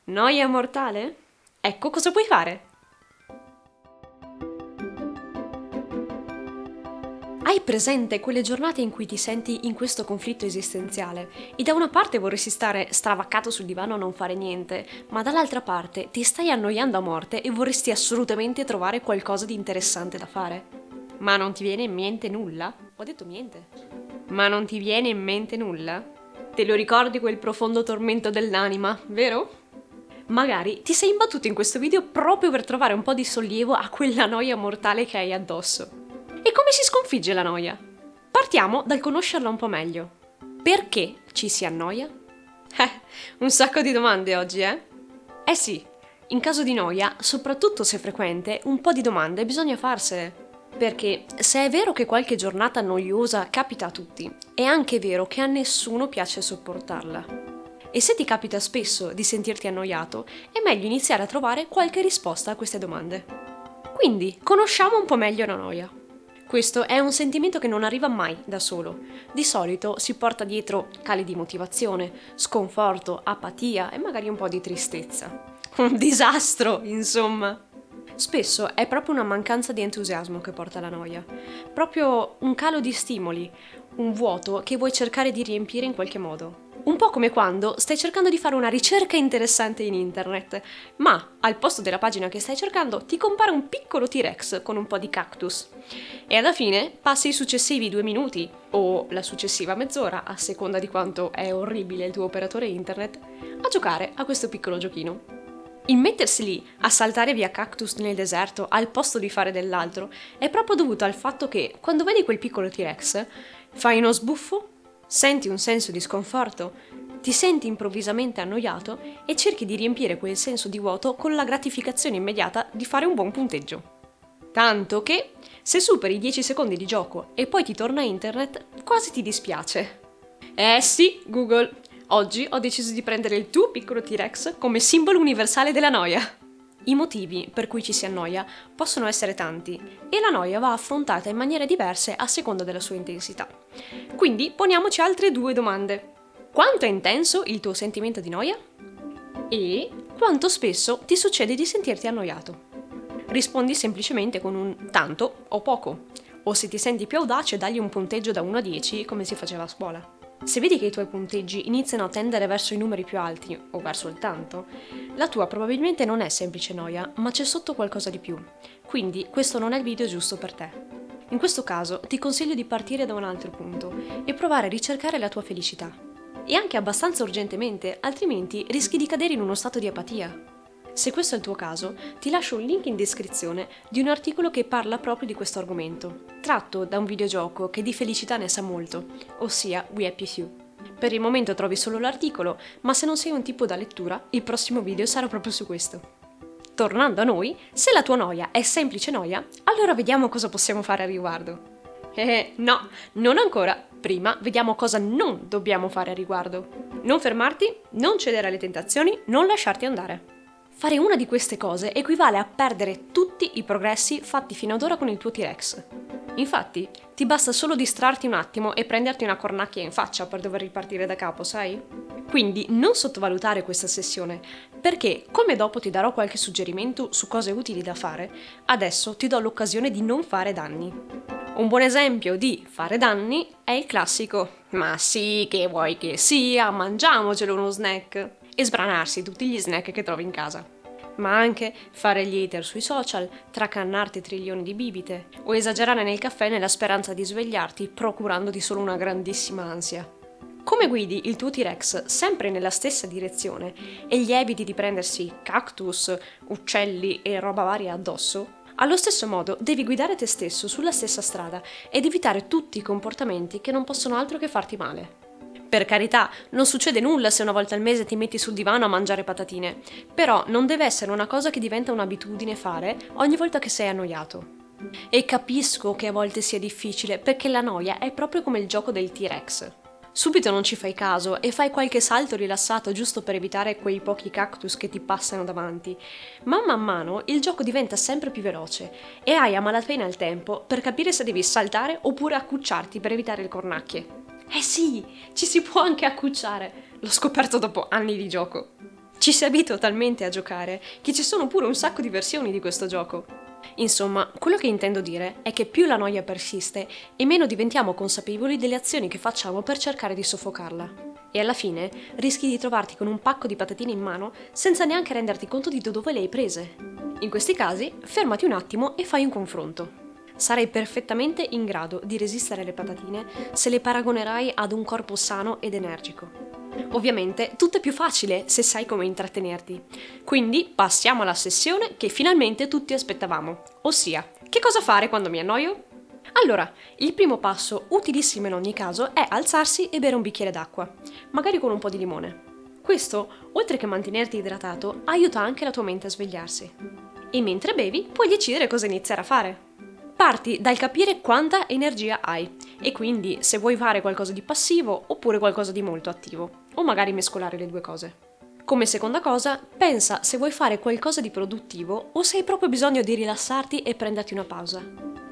Noia mortale? Ecco cosa puoi fare. Hai presente quelle giornate in cui ti senti in questo conflitto esistenziale e da una parte vorresti stare stravaccato sul divano a non fare niente, ma dall'altra parte ti stai annoiando a morte e vorresti assolutamente trovare qualcosa di interessante da fare? Ma non ti viene in mente nulla? Ho detto niente. Ma non ti viene in mente nulla? Te lo ricordi quel profondo tormento dell'anima, vero? Magari ti sei imbattuto in questo video proprio per trovare un po' di sollievo a quella noia mortale che hai addosso. E come si sconfigge la noia? Partiamo dal conoscerla un po' meglio. Perché ci si annoia? Un sacco di domande oggi, eh? Eh sì, in caso di noia, soprattutto se frequente, un po' di domande bisogna farsene. Perché se è vero che qualche giornata noiosa capita a tutti, è anche vero che a nessuno piace sopportarla. E se ti capita spesso di sentirti annoiato, è meglio iniziare a trovare qualche risposta a queste domande. Quindi, conosciamo un po' meglio la noia. Questo è un sentimento che non arriva mai da solo. Di solito si porta dietro cali di motivazione, sconforto, apatia e magari un po' di tristezza. Un disastro, insomma. Spesso è proprio una mancanza di entusiasmo che porta alla noia, proprio un calo di stimoli, un vuoto che vuoi cercare di riempire in qualche modo. Un po' come quando stai cercando di fare una ricerca interessante in internet, ma al posto della pagina che stai cercando ti compare un piccolo T-Rex con un po' di cactus. E alla fine passi i successivi 2 minuti, o la successiva mezz'ora, a seconda di quanto è orribile il tuo operatore internet, a giocare a questo piccolo giochino. Il mettersi lì a saltare via cactus nel deserto al posto di fare dell'altro è proprio dovuto al fatto che quando vedi quel piccolo T-Rex fai uno sbuffo, senti un senso di sconforto, ti senti improvvisamente annoiato e cerchi di riempire quel senso di vuoto con la gratificazione immediata di fare un buon punteggio. Tanto che se superi i 10 secondi di gioco e poi ti torna internet, quasi ti dispiace. Eh sì, Google, oggi ho deciso di prendere il tuo piccolo T-Rex come simbolo universale della noia. I motivi per cui ci si annoia possono essere tanti e la noia va affrontata in maniere diverse a seconda della sua intensità. Quindi poniamoci altre 2 domande. Quanto è intenso il tuo sentimento di noia? E quanto spesso ti succede di sentirti annoiato? Rispondi semplicemente con un tanto o poco, o se ti senti più audace dagli un punteggio da 1 a 10 come si faceva a scuola. Se vedi che i tuoi punteggi iniziano a tendere verso i numeri più alti o verso il tanto, la tua probabilmente non è semplice noia, ma c'è sotto qualcosa di più. Quindi questo non è il video giusto per te. In questo caso ti consiglio di partire da un altro punto e provare a ricercare la tua felicità. E anche abbastanza urgentemente, altrimenti rischi di cadere in uno stato di apatia. Se questo è il tuo caso, ti lascio un link in descrizione di un articolo che parla proprio di questo argomento, tratto da un videogioco che di felicità ne sa molto, ossia We Happy Few. Per il momento trovi solo l'articolo, ma se non sei un tipo da lettura, il prossimo video sarà proprio su questo. Tornando a noi, se la tua noia è semplice noia, allora vediamo cosa possiamo fare a riguardo. No, non ancora. Prima vediamo cosa non dobbiamo fare a riguardo. Non fermarti, non cedere alle tentazioni, non lasciarti andare. Fare una di queste cose equivale a perdere tutti i progressi fatti fino ad ora con il tuo T-Rex. Infatti, ti basta solo distrarti un attimo e prenderti una cornacchia in faccia per dover ripartire da capo, sai? Quindi non sottovalutare questa sessione, perché, come dopo ti darò qualche suggerimento su cose utili da fare, adesso ti do l'occasione di non fare danni. Un buon esempio di fare danni è il classico "ma sì, che vuoi che sia, mangiamocelo uno snack" e sbranarsi tutti gli snack che trovi in casa. Ma anche fare gli hater sui social, tracannarti trilioni di bibite o esagerare nel caffè nella speranza di svegliarti procurandoti solo una grandissima ansia. Come guidi il tuo T-Rex sempre nella stessa direzione e gli eviti di prendersi cactus, uccelli e roba varia addosso, allo stesso modo devi guidare te stesso sulla stessa strada ed evitare tutti i comportamenti che non possono altro che farti male. Per carità, non succede nulla se una volta al mese ti metti sul divano a mangiare patatine, però non deve essere una cosa che diventa un'abitudine fare ogni volta che sei annoiato. E capisco che a volte sia difficile perché la noia è proprio come il gioco del T-Rex. Subito non ci fai caso e fai qualche salto rilassato giusto per evitare quei pochi cactus che ti passano davanti, ma man mano il gioco diventa sempre più veloce e hai a malapena il tempo per capire se devi saltare oppure accucciarti per evitare le cornacchie. Eh sì, ci si può anche accucciare, l'ho scoperto dopo anni di gioco. Ci si abitua talmente a giocare che ci sono pure un sacco di versioni di questo gioco. Insomma, quello che intendo dire è che più la noia persiste e meno diventiamo consapevoli delle azioni che facciamo per cercare di soffocarla. E alla fine rischi di trovarti con un pacco di patatine in mano senza neanche renderti conto di dove le hai prese. In questi casi, fermati un attimo e fai un confronto. Sarai perfettamente in grado di resistere alle patatine se le paragonerai ad un corpo sano ed energico. Ovviamente tutto è più facile se sai come intrattenerti. Quindi passiamo alla sessione che finalmente tutti aspettavamo, ossia, che cosa fare quando mi annoio? Allora, il primo passo, utilissimo in ogni caso, è alzarsi e bere un bicchiere d'acqua, magari con un po' di limone. Questo, oltre che mantenerti idratato, aiuta anche la tua mente a svegliarsi. E mentre bevi, puoi decidere cosa iniziare a fare. Parti dal capire quanta energia hai e quindi se vuoi fare qualcosa di passivo oppure qualcosa di molto attivo, o magari mescolare le due cose. Come seconda cosa, pensa se vuoi fare qualcosa di produttivo o se hai proprio bisogno di rilassarti e prenderti una pausa.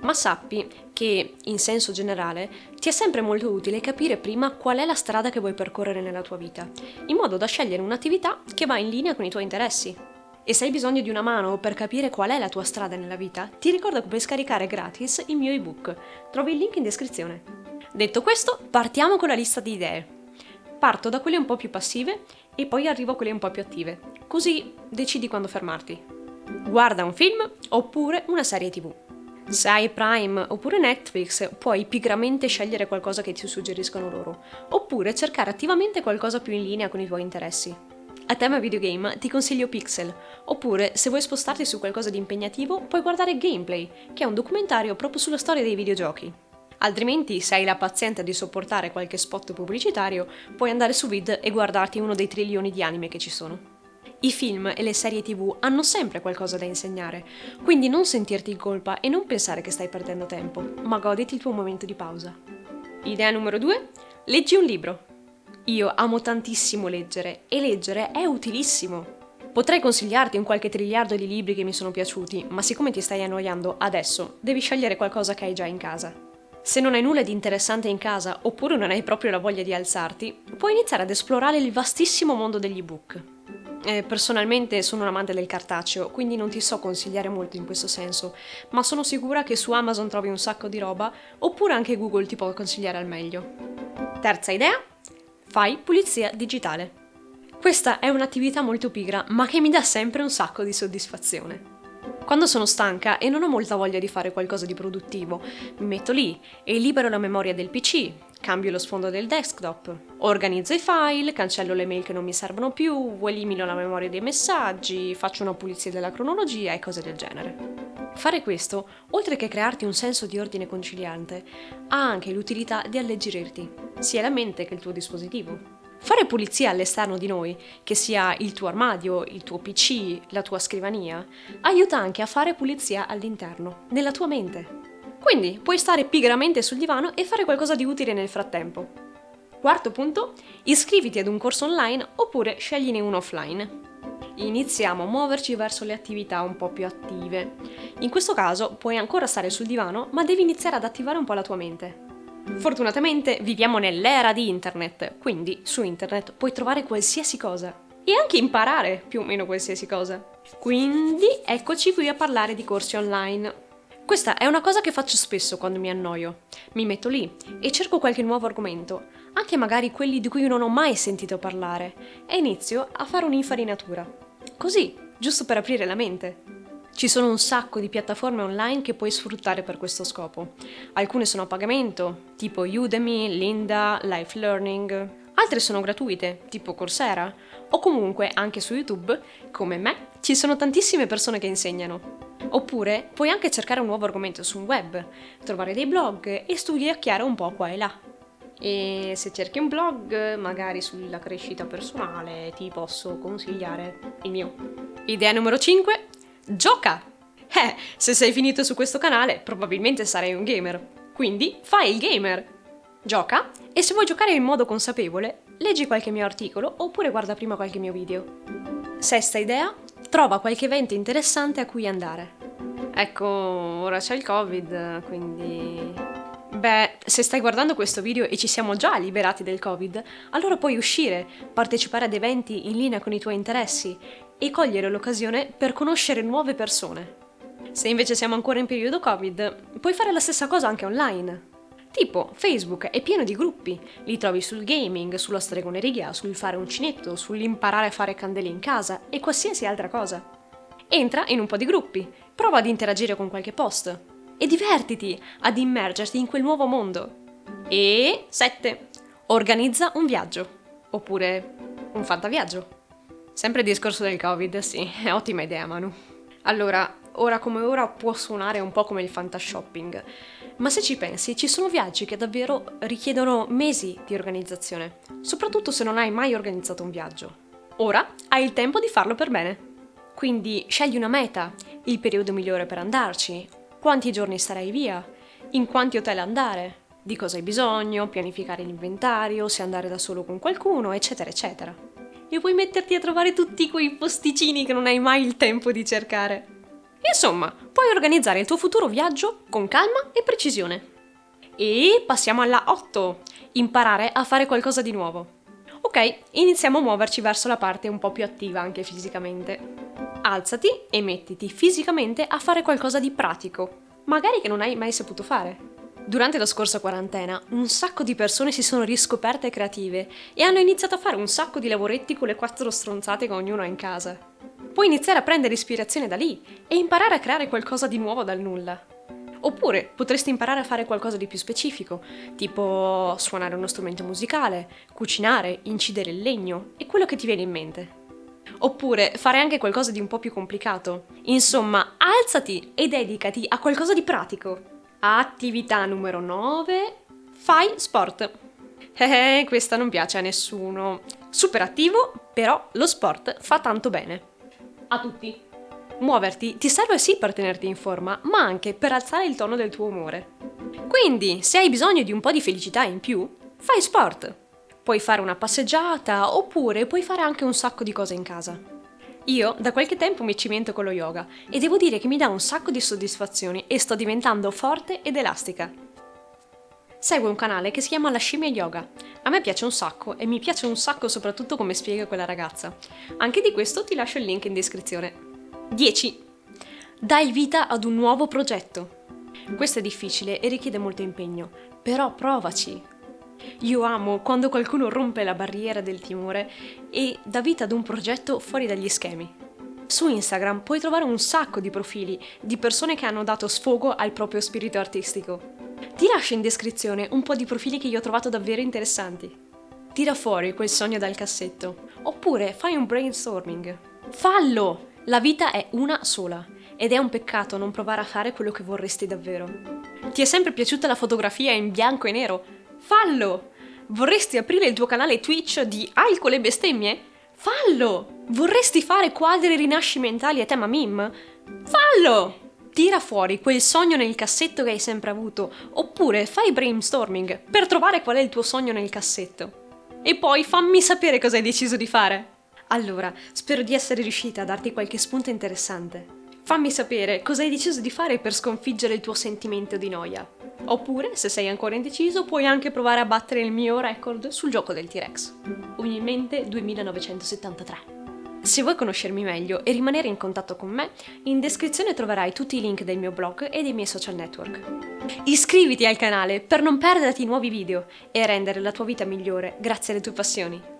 Ma sappi che, in senso generale, ti è sempre molto utile capire prima qual è la strada che vuoi percorrere nella tua vita, in modo da scegliere un'attività che va in linea con i tuoi interessi. E se hai bisogno di una mano per capire qual è la tua strada nella vita, ti ricordo che puoi scaricare gratis il mio ebook. Trovi il link in descrizione. Detto questo, partiamo con la lista di idee. Parto da quelle un po' più passive e poi arrivo a quelle un po' più attive. Così decidi quando fermarti. Guarda un film oppure una serie TV. Se hai Prime oppure Netflix, puoi pigramente scegliere qualcosa che ti suggeriscono loro, oppure cercare attivamente qualcosa più in linea con i tuoi interessi. A tema videogame ti consiglio Pixel, oppure se vuoi spostarti su qualcosa di impegnativo puoi guardare Gameplay, che è un documentario proprio sulla storia dei videogiochi. Altrimenti, se hai la pazienza di sopportare qualche spot pubblicitario, puoi andare su Vid e guardarti uno dei trilioni di anime che ci sono. I film e le serie TV hanno sempre qualcosa da insegnare, quindi non sentirti in colpa e non pensare che stai perdendo tempo, ma goditi il tuo momento di pausa. Idea numero 2? Leggi un libro. Io amo tantissimo leggere e leggere è utilissimo. Potrei consigliarti un qualche triliardo di libri che mi sono piaciuti, ma siccome ti stai annoiando adesso, devi scegliere qualcosa che hai già in casa. Se non hai nulla di interessante in casa oppure non hai proprio la voglia di alzarti, puoi iniziare ad esplorare il vastissimo mondo degli ebook. Personalmente sono un amante del cartaceo, quindi non ti so consigliare molto in questo senso, ma sono sicura che su Amazon trovi un sacco di roba, oppure anche Google ti può consigliare al meglio. Terza idea? Fai pulizia digitale. Questa è un'attività molto pigra, ma che mi dà sempre un sacco di soddisfazione. Quando sono stanca e non ho molta voglia di fare qualcosa di produttivo, mi metto lì e libero la memoria del PC, cambio lo sfondo del desktop, organizzo i file, cancello le mail che non mi servono più, elimino la memoria dei messaggi, faccio una pulizia della cronologia e cose del genere. Fare questo, oltre che crearti un senso di ordine conciliante, ha anche l'utilità di alleggerirti, sia la mente che il tuo dispositivo. Fare pulizia all'esterno di noi, che sia il tuo armadio, il tuo PC, la tua scrivania, aiuta anche a fare pulizia all'interno, nella tua mente. Quindi puoi stare pigramente sul divano e fare qualcosa di utile nel frattempo. Quarto punto, iscriviti ad un corso online oppure scegliene uno offline. Iniziamo a muoverci verso le attività un po' più attive. In questo caso puoi ancora stare sul divano, ma devi iniziare ad attivare un po' la tua mente. Fortunatamente viviamo nell'era di internet, quindi su internet puoi trovare qualsiasi cosa e anche imparare più o meno qualsiasi cosa. Quindi eccoci qui a parlare di corsi online. Questa è una cosa che faccio spesso quando mi annoio. Mi metto lì e cerco qualche nuovo argomento, anche magari quelli di cui non ho mai sentito parlare, e inizio a fare un'infarinatura. Così, giusto per aprire la mente. Ci sono un sacco di piattaforme online che puoi sfruttare per questo scopo. Alcune sono a pagamento, tipo Udemy, Lynda, Life Learning. Altre sono gratuite, tipo Coursera. O comunque, anche su YouTube, come me, ci sono tantissime persone che insegnano. Oppure puoi anche cercare un nuovo argomento su un web, trovare dei blog e studiare un po' qua e là. E se cerchi un blog, magari sulla crescita personale, ti posso consigliare il mio. Idea numero 5. Gioca! Se sei finito su questo canale, probabilmente sarai un gamer. Quindi fai il gamer! Gioca e se vuoi giocare in modo consapevole, leggi qualche mio articolo oppure guarda prima qualche mio video. Sesta idea, trova qualche evento interessante a cui andare. Ecco, ora c'è il Covid, quindi Beh, se stai guardando questo video e ci siamo già liberati del Covid, allora puoi uscire, partecipare ad eventi in linea con i tuoi interessi e cogliere l'occasione per conoscere nuove persone. Se invece siamo ancora in periodo Covid, puoi fare la stessa cosa anche online. Tipo, Facebook è pieno di gruppi, li trovi sul gaming, sulla stregoneria, sul fare uncinetto, sull'imparare a fare candele in casa e qualsiasi altra cosa. Entra in un po' di gruppi, prova ad interagire con qualche post e divertiti ad immergerti in quel nuovo mondo. E 7. Organizza un viaggio, oppure un fantaviaggio. Sempre il discorso del Covid, sì, è ottima idea, Manu. Allora, ora come ora può suonare un po' come il fantashopping, ma se ci pensi ci sono viaggi che davvero richiedono mesi di organizzazione, soprattutto se non hai mai organizzato un viaggio. Ora hai il tempo di farlo per bene. Quindi scegli una meta, il periodo migliore per andarci, quanti giorni starai via, in quanti hotel andare, di cosa hai bisogno, pianificare l'inventario, se andare da solo con qualcuno, eccetera, eccetera. E puoi metterti a trovare tutti quei posticini che non hai mai il tempo di cercare. Insomma, puoi organizzare il tuo futuro viaggio con calma e precisione. E passiamo alla 8. Imparare a fare qualcosa di nuovo. Ok, iniziamo a muoverci verso la parte un po' più attiva anche fisicamente. Alzati e mettiti fisicamente a fare qualcosa di pratico, magari che non hai mai saputo fare. Durante la scorsa quarantena, un sacco di persone si sono riscoperte creative e hanno iniziato a fare un sacco di lavoretti con le 4 stronzate che ognuno ha in casa. Puoi iniziare a prendere ispirazione da lì e imparare a creare qualcosa di nuovo dal nulla. Oppure potresti imparare a fare qualcosa di più specifico, tipo suonare uno strumento musicale, cucinare, incidere il legno e quello che ti viene in mente. Oppure fare anche qualcosa di un po' più complicato. Insomma, alzati e dedicati a qualcosa di pratico. Attività numero 9. Fai sport. Questa non piace a nessuno. Super attivo, però lo sport fa tanto bene. A tutti. Muoverti ti serve sì per tenerti in forma, ma anche per alzare il tono del tuo umore. Quindi, se hai bisogno di un po' di felicità in più, fai sport. Puoi fare una passeggiata, oppure puoi fare anche un sacco di cose in casa. Io da qualche tempo mi cimento con lo yoga e devo dire che mi dà un sacco di soddisfazioni e sto diventando forte ed elastica. Seguo un canale che si chiama La Scimmia Yoga. A me piace un sacco e mi piace un sacco soprattutto come spiega quella ragazza. Anche di questo ti lascio il link in descrizione. 10. Dai vita ad un nuovo progetto. Questo è difficile e richiede molto impegno, però provaci. Io amo quando qualcuno rompe la barriera del timore e dà vita ad un progetto fuori dagli schemi. Su Instagram puoi trovare un sacco di profili di persone che hanno dato sfogo al proprio spirito artistico. Ti lascio in descrizione un po' di profili che io ho trovato davvero interessanti. Tira fuori quel sogno dal cassetto, oppure fai un brainstorming. Fallo! La vita è una sola ed è un peccato non provare a fare quello che vorresti davvero. Ti è sempre piaciuta la fotografia in bianco e nero? Fallo! Vorresti aprire il tuo canale Twitch di alcol e bestemmie? Fallo! Vorresti fare quadri rinascimentali a tema meme? Fallo! Tira fuori quel sogno nel cassetto che hai sempre avuto, oppure fai brainstorming per trovare qual è il tuo sogno nel cassetto. E poi fammi sapere cosa hai deciso di fare. Allora, spero di essere riuscita a darti qualche spunto interessante. Fammi sapere cosa hai deciso di fare per sconfiggere il tuo sentimento di noia. Oppure, se sei ancora indeciso, puoi anche provare a battere il mio record sul gioco del T-Rex. Umilmente 2973. Se vuoi conoscermi meglio e rimanere in contatto con me, in descrizione troverai tutti i link del mio blog e dei miei social network. Iscriviti al canale per non perderti nuovi video e rendere la tua vita migliore grazie alle tue passioni.